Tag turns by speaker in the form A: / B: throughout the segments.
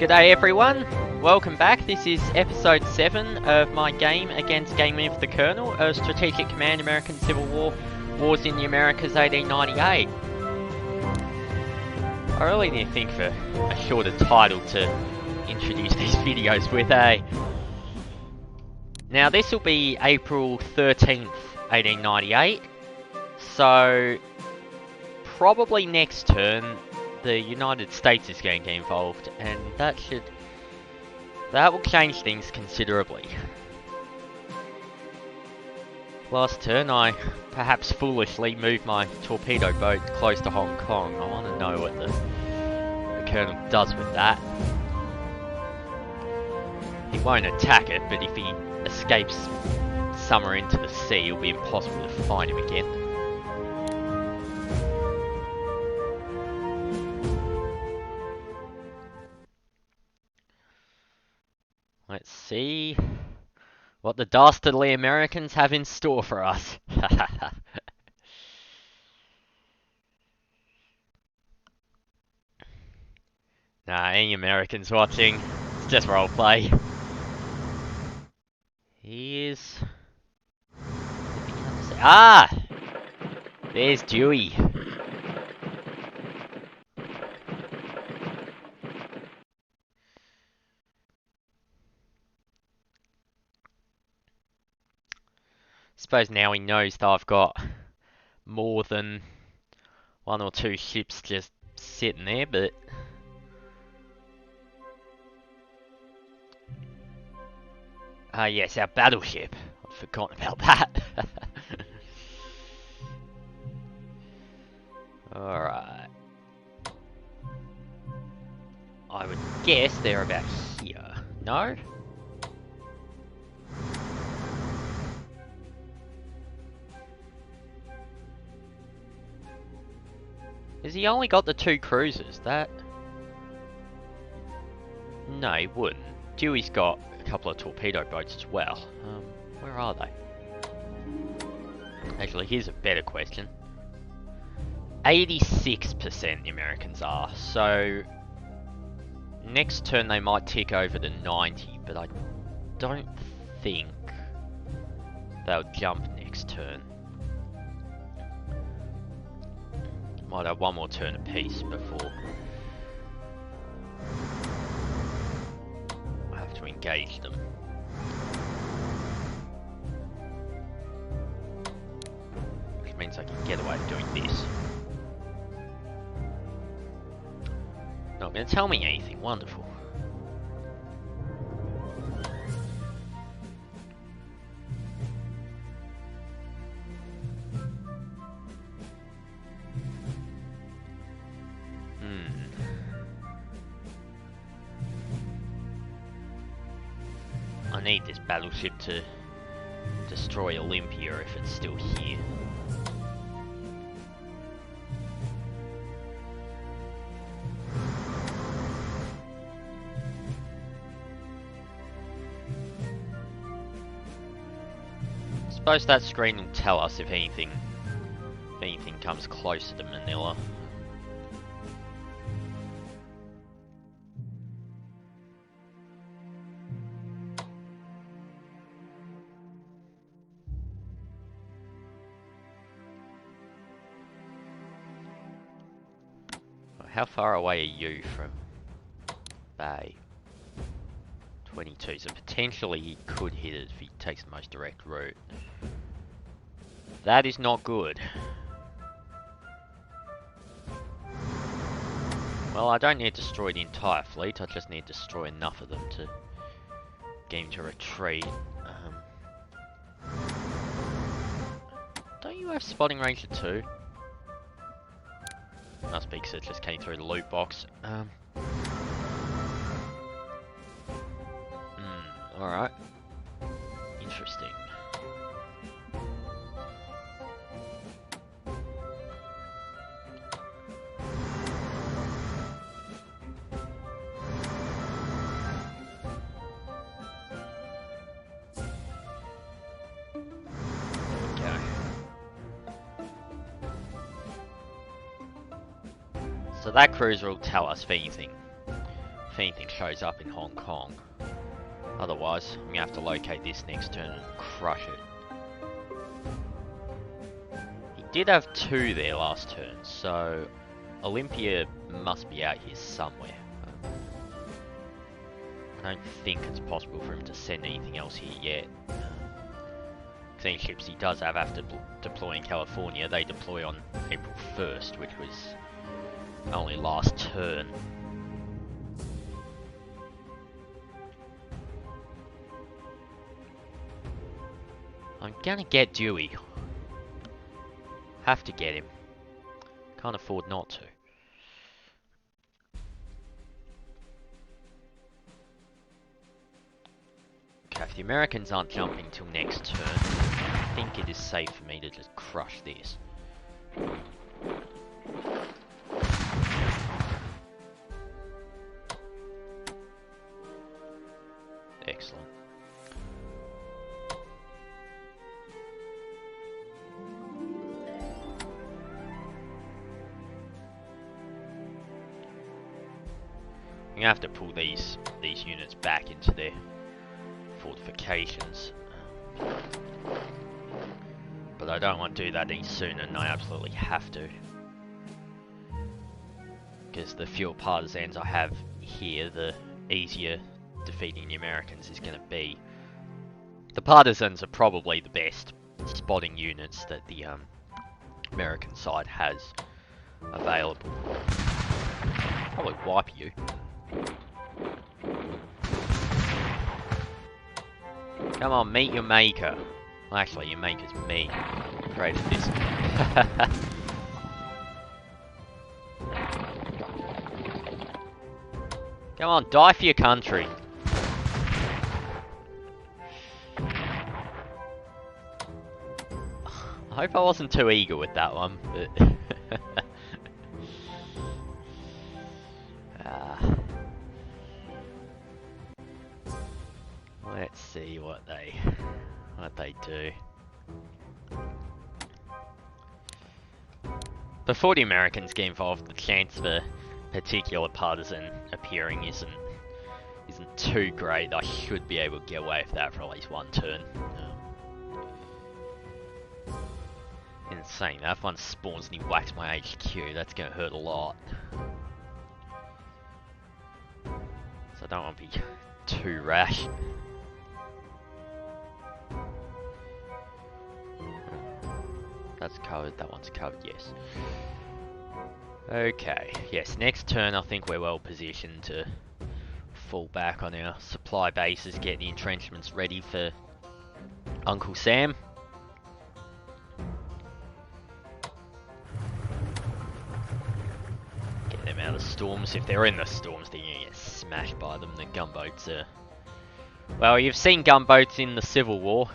A: G'day everyone, welcome back. This is episode 7 of my game against Gaming with the Colonel of Strategic Command American Civil War Wars in the Americas 1898. I really didn't think for a shorter title to introduce these videos with a... Now this will be April 13th, 1898, so probably next turn the United States is going to get involved, and that will change things considerably. Last turn I perhaps foolishly moved my torpedo boat close to Hong Kong. I want to know what the Colonel does with that. He won't attack it, but if he escapes somewhere into the sea, it'll be impossible to find him again. Let's see what the dastardly Americans have in store for us. Nah, any Americans watching, it's just roleplay. Here's... Ah! There's Dewey. Suppose now he knows that I've got more than one or two ships just sitting there, but... Ah yes, our battleship. I've forgotten about that. Alright. I would guess they're about here. No? Has he only got the 2 cruisers? That... No, he wouldn't. Dewey's got a couple of torpedo boats as well. Where are they? Actually, here's a better question. 86% the Americans are, so... Next turn they might tick over to 90, but I don't think they'll jump next turn. Might have one more turn apiece before I have to engage them. Which means I can get away with doing this. Not going to tell me anything wonderful. I need this battleship to destroy Olympia if it's still here. I suppose that screen will tell us if anything comes closer to Manila. How far away are you from Bay? 22, so potentially he could hit it if he takes the most direct route. That is not good. Well, I don't need to destroy the entire fleet, I just need to destroy enough of them to get him to retreat. Don't you have spotting range at 2? Must be because it just came through the loot box. Alright. Interesting. So that cruiser will tell us if anything if anything shows up in Hong Kong. Otherwise, I'm going to have to locate this next turn and crush it. He did have 2 there last turn, so Olympia must be out here somewhere. I don't think it's possible for him to send anything else here yet. Any ships he does have after deploy in California, they deploy on April 1st, which was only last turn. I'm gonna get Dewey. Have to get him. Can't afford not to. Okay, if the Americans aren't jumping till next turn, I think it is safe for me to just crush this. Excellent. I'm gonna have to pull these units back into their fortifications, but I don't want to do that any sooner, and I absolutely have to, because the fewer partisans I have here, the easier defeating the Americans is going to be. The partisans are probably the best spotting units that the American side has available. Probably wipe you. Come on, meet your maker. Well, actually, your maker's me. Great at this. Come on, die for your country. I hope I wasn't too eager with that one, but... Let's see what they do. Before the Americans get involved, the chance of a particular partisan appearing isn't too great. I should be able to get away with that for at least one turn. In saying that, if one spawns and he whacks my HQ, that's going to hurt a lot. So I don't want to be too rash. That's covered, that one's covered, yes. Okay, yes, next turn I think we're well positioned to fall back on our supply bases, get the entrenchments ready for Uncle Sam. Get them out of storms. If they're in the storms, they're gonna get smashed by them. The gunboats are... Well, you've seen gunboats in the Civil War.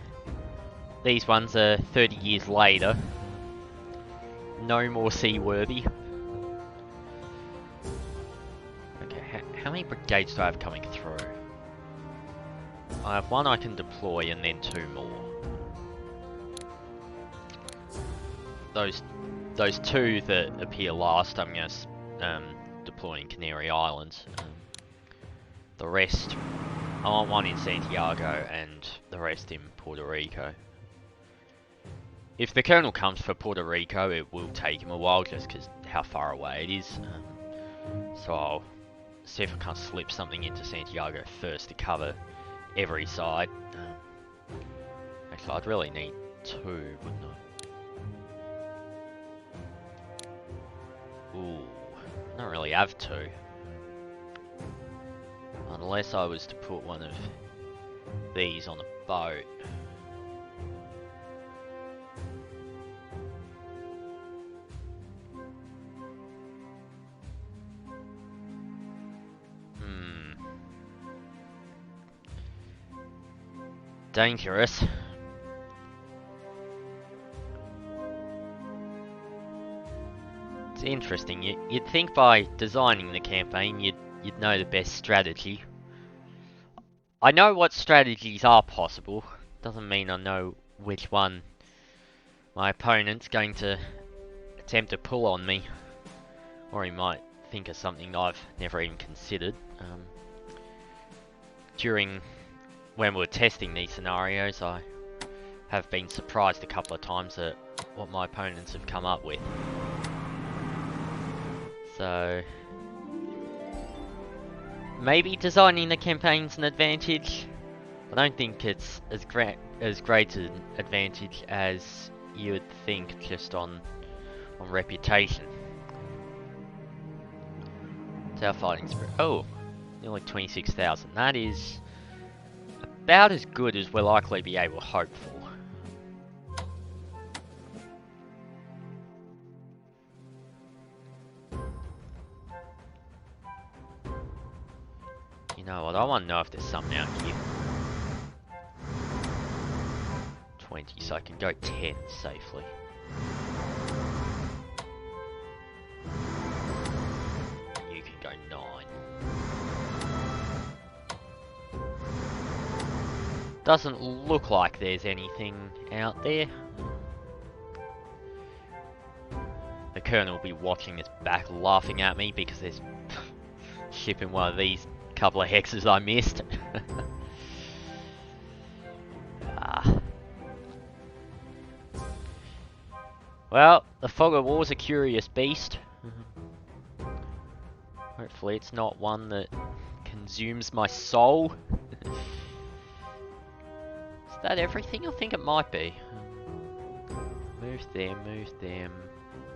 A: These ones are 30 years later. No more seaworthy. Okay, how many brigades do I have coming through? I have one I can deploy and then 2 more. Those 2 that appear last, I'm going to deploy in Canary Islands. The rest, I want one in Santiago and the rest in Puerto Rico. If the Colonel comes for Puerto Rico, it will take him a while just because how far away it is. So I'll see if I can't slip something into Santiago first to cover every side. Actually, I'd really need 2, wouldn't I? Ooh, I don't really have 2. Unless I was to put one of these on a boat. Dangerous. It's interesting. You'd think by designing the campaign you'd know the best strategy. I know what strategies are possible. Doesn't mean I know which one my opponent's going to attempt to pull on me, or he might think of something I've never even considered. during when we were testing these scenarios, I have been surprised a couple of times at what my opponents have come up with. So maybe designing the campaign's an advantage. I don't think it's as great an advantage as you would think just on reputation. It's our fighting spirit. Oh, nearly 26,000. That is about as good as we're likely to be able to hope for. You know what? I want to know if there's something out here. 20, so I can go 10 safely. You can go 9. Doesn't look like there's anything out there. The Colonel will be watching this back, laughing at me because there's shipping one of these couple of hexes I missed. Well, the Fog of War's a curious beast. Hopefully it's not one that consumes my soul. Is that everything? I think it might be. Move them, move them.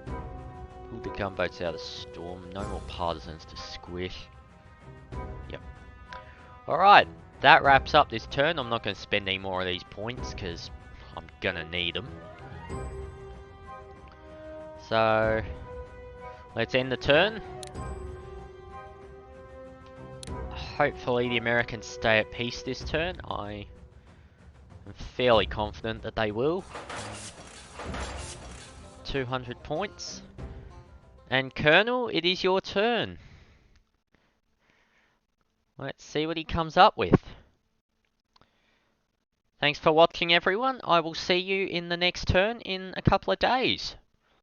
A: Pull the gunboats out of storm. No more partisans to squish. Yep. Alright, that wraps up this turn. I'm not going to spend any more of these points because I'm going to need them. So, let's end the turn. Hopefully the Americans stay at peace this turn. I am fairly confident that they will. 200 points. And Colonel, it is your turn. Let's see what he comes up with. Thanks for watching, everyone. I will see you in the next turn in a couple of days.